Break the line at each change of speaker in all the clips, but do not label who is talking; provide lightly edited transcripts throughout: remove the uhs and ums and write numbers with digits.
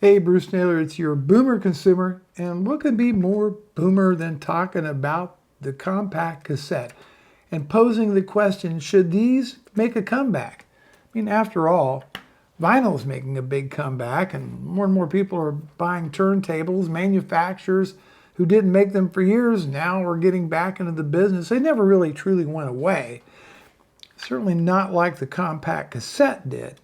Hey, Bruce Naylor, it's your boomer consumer, and what could be more boomer than talking about the compact cassette and posing the question, should these make a comeback? I mean, after all, vinyl's making a big comeback, and more people are buying turntables. Manufacturers who didn't make them for years now are getting back into the business. They never really truly went away. Certainly not like the compact cassette did.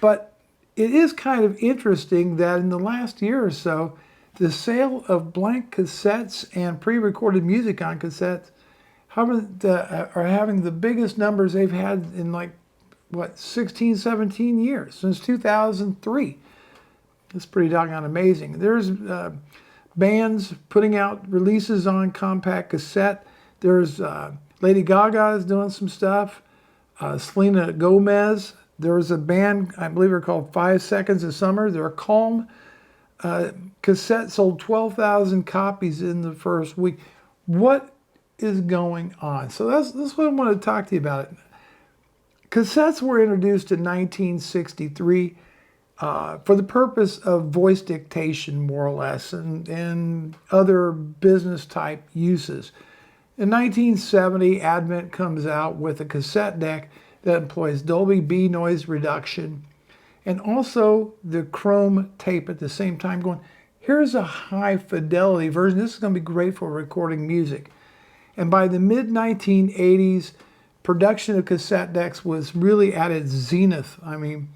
But it is kind of interesting that in the last year or so, the sale of blank cassettes and pre-recorded music on cassettes are having the biggest numbers they've had in like, what, 16, 17 years, since 2003. It's pretty doggone amazing. There's bands putting out releases on compact cassette. There's Lady Gaga is doing some stuff. Selena Gomez. There was a band, I believe they're called 5 Seconds of Summer. Their Calm cassette sold 12,000 copies in the first week. What is going on? So that's what I want to talk to you about. Cassettes were introduced in 1963 for the purpose of voice dictation, more or less, and other business type uses. In 1970, Advent comes out with a cassette deck that employs Dolby B noise reduction and also the chrome tape at the same time, going, here's a high fidelity version. This is going to be great for recording music. And by the mid 1980s, production of cassette decks was really at its zenith. I mean,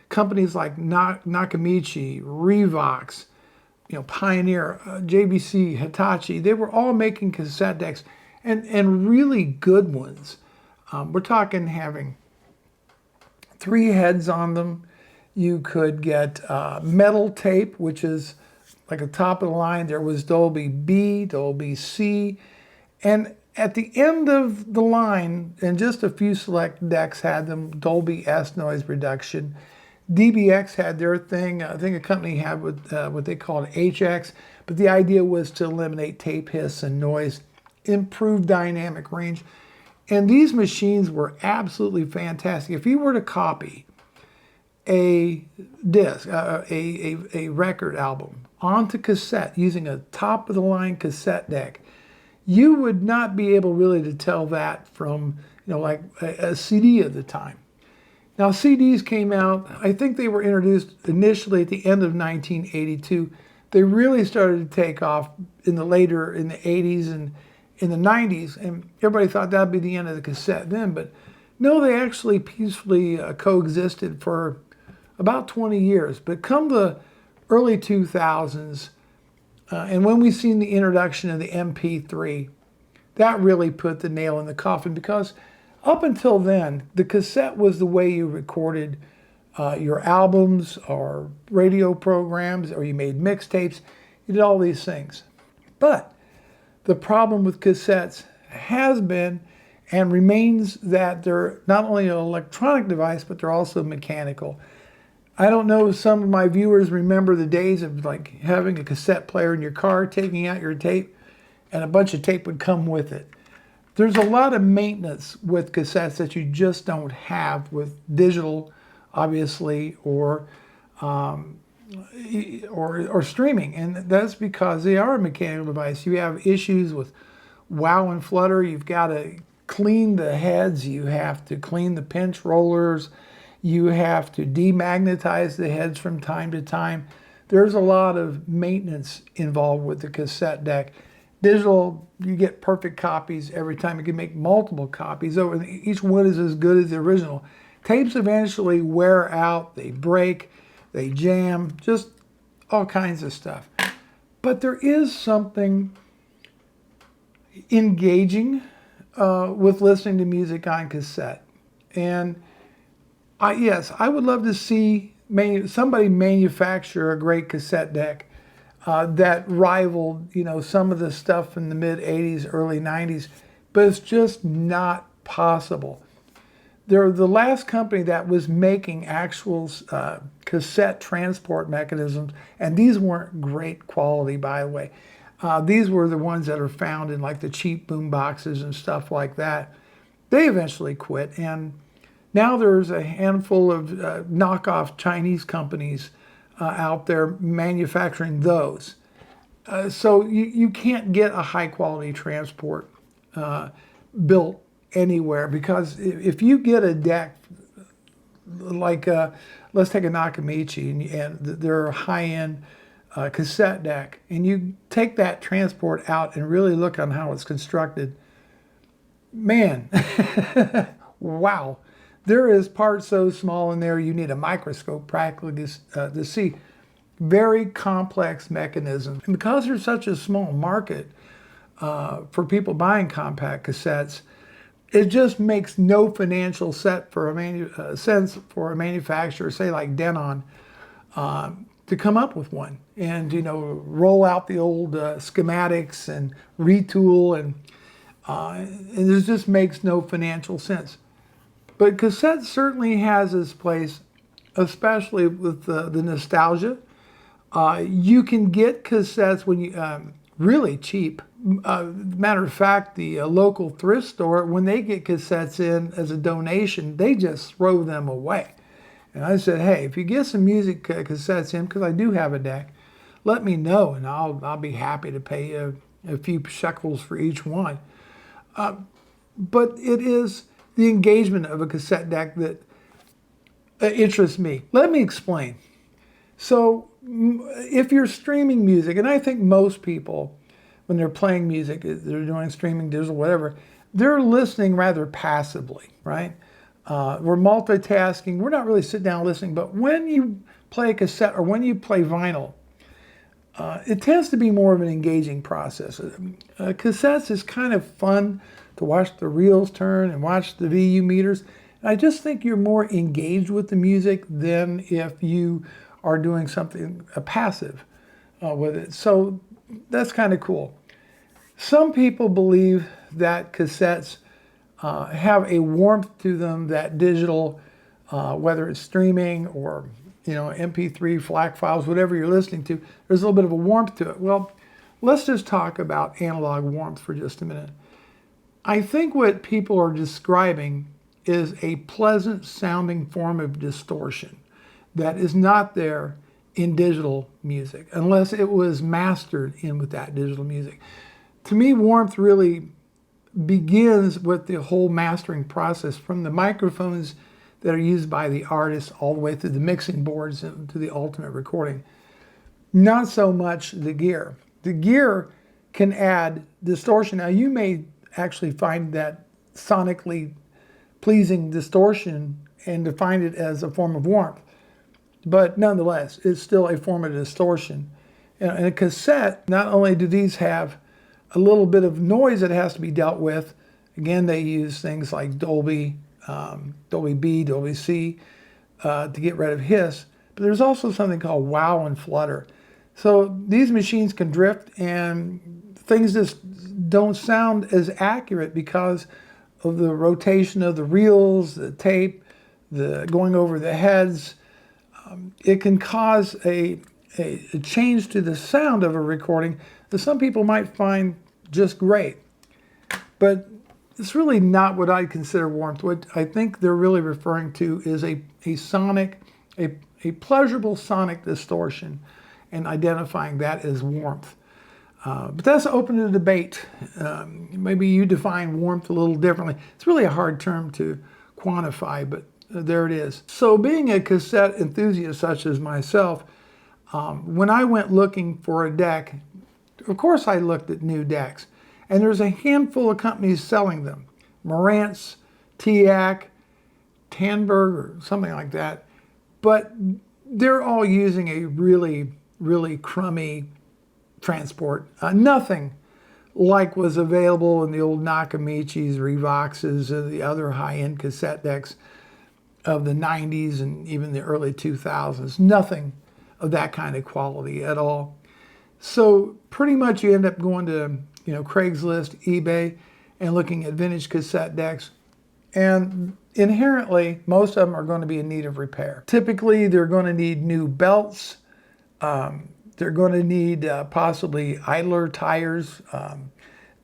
companies like Nakamichi, Revox, Pioneer, JVC, Hitachi, they were all making cassette decks and really good ones. We're talking having 3 heads on them. You could get metal tape, which is like a top of the line. There was Dolby B, Dolby C, and at the end of the line, and just a few select decks had them, Dolby S noise reduction. DBX had their thing. I think a company had what they called HX, but the idea was to eliminate tape hiss and noise, improve dynamic range. And these machines were absolutely fantastic. If you were to copy a disc, a record album onto cassette using a top-of-the-line cassette deck, you would not be able really to tell that from, like a CD of the time. Now, CDs came out, I think they were introduced initially at the end of 1982. They really started to take off in the 80s and in the 90s, and everybody thought that'd be the end of the cassette then, but no, they actually peacefully coexisted for about 20 years. But come the early 2000s, and when we seen the introduction of the MP3, that really put the nail in the coffin, because up until then, the cassette was the way you recorded your albums or radio programs, or you made mixtapes. You did all these things. But the problem with cassettes has been and remains that they're not only an electronic device, but they're also mechanical. I don't know if some of my viewers remember the days of like having a cassette player in your car, taking out your tape, and a bunch of tape would come with it. There's a lot of maintenance with cassettes that you just don't have with digital, obviously, or streaming, and that's because they are a mechanical device. You have issues with wow and flutter. You've got to clean the heads. You have to clean the pinch rollers. You have to demagnetize the heads from time to time. There's a lot of maintenance involved with the cassette deck. Digital, you get perfect copies every time. You can make multiple copies. Each one is as good as the original. Tapes eventually wear out. They break. They jam, just all kinds of stuff. But there is something engaging with listening to music on cassette. And I would love to see somebody manufacture a great cassette deck that rivaled, some of the stuff in the mid 80s, early 90s, but it's just not possible. They're the last company that was making actual cassette transport mechanisms, and these weren't great quality, by the way. These were the ones that are found in like the cheap boom boxes and stuff like that. They eventually quit, and now there's a handful of knockoff Chinese companies out there manufacturing those. So you can't get a high quality transport built anywhere, because if you get a deck like, let's take a Nakamichi and their high-end cassette deck, and you take that transport out and really look on how it's constructed, man, wow. There is parts so small in there you need a microscope practically to see. Very complex mechanisms. And because there's such a small market for people buying compact cassettes, it just makes no financial sense for a manufacturer, say like Denon, to come up with one and, you know, roll out the old schematics and retool, and it just makes no financial sense. But cassette certainly has its place, especially with the nostalgia. You can get cassettes when you really cheap. Matter of fact, the local thrift store, when they get cassettes in as a donation, they just throw them away. And I said, hey, if you get some music cassettes in, because I do have a deck, let me know, and I'll be happy to pay you a few shekels for each one. But it is the engagement of a cassette deck that interests me. Let me explain. So if you're streaming music, and I think most people, when they're playing music, they're doing streaming, digital, whatever, they're listening rather passively, right? We're multitasking. We're not really sitting down listening. But when you play a cassette or when you play vinyl, it tends to be more of an engaging process. Cassettes is kind of fun to watch the reels turn and watch the VU meters. And I just think you're more engaged with the music than if you are doing something passive with it. So that's kind of cool. Some people believe that cassettes have a warmth to them that digital, whether it's streaming or, you know, MP3, FLAC files, whatever you're listening to, there's a little bit of a warmth to it. Well, let's just talk about analog warmth for just a minute. I think what people are describing is a pleasant sounding form of distortion that is not there in digital music, unless it was mastered in with that digital music. To me, warmth really begins with the whole mastering process, from the microphones that are used by the artist all the way through the mixing boards and to the ultimate recording. Not so much the gear. The gear can add distortion. Now, you may actually find that sonically pleasing distortion and define it as a form of warmth. But nonetheless, it's still a form of distortion. In a cassette, not only do these have a little bit of noise that has to be dealt with, again, they use things like Dolby, Dolby B, Dolby C to get rid of hiss, but there's also something called wow and flutter. So these machines can drift and things just don't sound as accurate because of the rotation of the reels, the tape, the going over the heads. It can cause a change to the sound of a recording that some people might find just great. But it's really not what I'd consider warmth. What I think they're really referring to is a pleasurable sonic distortion, and identifying that as warmth. But that's open to debate. Maybe you define warmth a little differently. It's really a hard term to quantify, but there it is. So being a cassette enthusiast such as myself, when I went looking for a deck, of course I looked at new decks. And there's a handful of companies selling them. Marantz, TIAC, Tandberg, or something like that. But they're all using a really, really crummy transport. Nothing like was available in the old Nakamichis, Revoxes, and the other high-end cassette decks of the 90s and even the early 2000s. Nothing of that kind of quality at all. So pretty much you end up going to, you know, Craigslist, eBay, and looking at vintage cassette decks. And inherently, most of them are going to be in need of repair. Typically, they're going to need new belts. They're going to need possibly idler tires.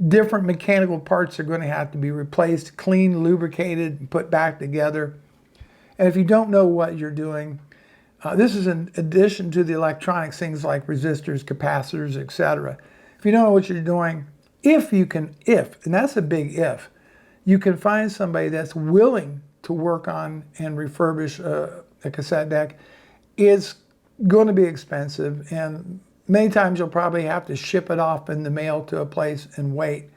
Different mechanical parts are going to have to be replaced, cleaned, lubricated, and put back together. And if you don't know what you're doing, This is in addition to the electronics, things like resistors, capacitors, etc. If you don't know what you're doing, if you can, and that's a big if, you can find somebody that's willing to work on and refurbish a cassette deck. It's going to be expensive, and many times you'll probably have to ship it off in the mail to a place and wait.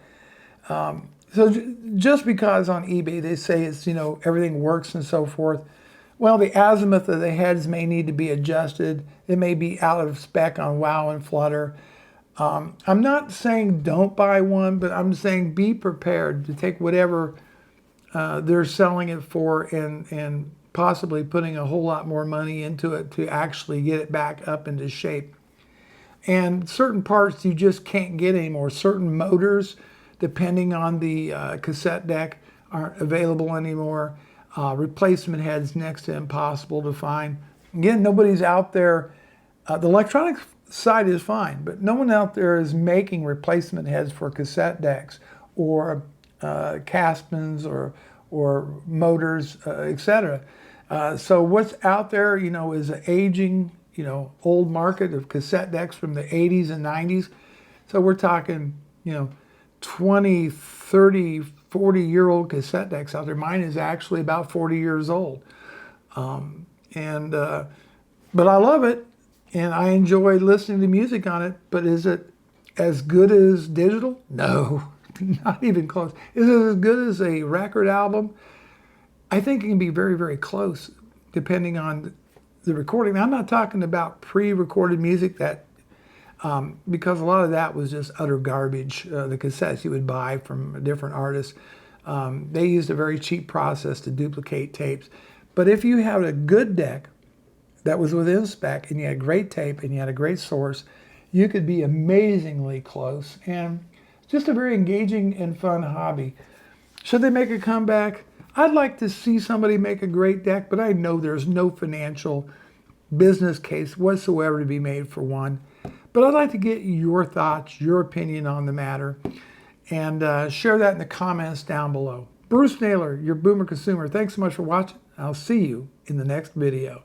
So just because on eBay they say it's, everything works and so forth, well, the azimuth of the heads may need to be adjusted. It may be out of spec on WoW and Flutter. I'm not saying don't buy one, but I'm saying be prepared to take whatever they're selling it for and possibly putting a whole lot more money into it to actually get it back up into shape. And certain parts you just can't get anymore. Certain motors, depending on the cassette deck, aren't available anymore. Replacement heads next to impossible to find. Again, nobody's out there. The electronic side is fine, but no one out there is making replacement heads for cassette decks or Caspins or motors, etc. So what's out there, is an aging, old market of cassette decks from the 80s and 90s. So we're talking, 20, 30, 40-year-old cassette decks out there. Mine is actually about 40 years old. But I love it, and I enjoy listening to music on it. But is it as good as digital? No, not even close. Is it as good as a record album? I think it can be very, very close, depending on the recording. Now, I'm not talking about pre-recorded music that, because a lot of that was just utter garbage. The cassettes you would buy from different artists, they used a very cheap process to duplicate tapes. But if you had a good deck that was within spec and you had great tape and you had a great source, you could be amazingly close. And just a very engaging and fun hobby. Should they make a comeback? I'd like to see somebody make a great deck, but I know there's no financial business case whatsoever to be made for one. But I'd like to get your thoughts, your opinion on the matter, and share that in the comments down below. Bruce Naylor, your Boomer Consumer. Thanks so much for watching. I'll see you in the next video.